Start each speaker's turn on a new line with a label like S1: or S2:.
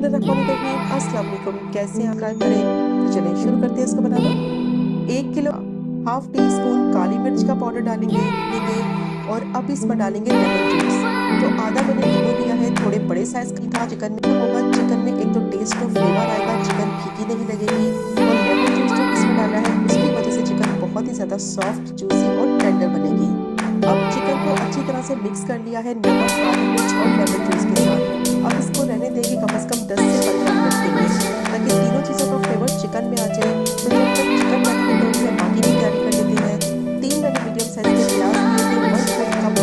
S1: अस्सलाम वालेकुम, कैसे हैं आप? ट्राई करें तो चलें शुरू करते हैं इसको बनाना। 1 किलो हाफ टी स्पून काली मिर्च का पाउडर डालेंगे और अब इसमें डालेंगे लेमन जूस। तो आधा मैंने नींबू लिया है, थोड़े बड़े साइज का था। चिकन में होगा, चिकन में एक तो टेस्ट और फ्लेवर आएगा, चिकन फीकी नहीं लगेगी। और लेमन जूस जो इसमें डाला है उसकी वजह से चिकन बहुत ही ज़्यादा सॉफ्ट, जूसी और टेंडर बनेगी। अब चिकन को अच्छी तरह से मिक्स कर लिया है नमक, काली मिर्च और लेमन जूस के साथ। अब इसको रहने देंगे कम से कम 10 से 15 मिनट के लिए, ताकि तीनों चीज़ों का फ्लेवर चिकन में आ जाए। तो जब तक चिकन रेडी है तो मैं बाकी की तैयारी कर लेते हैं। 3 मैंने मीडियम साइज के प्याज लिए थे, 1 कप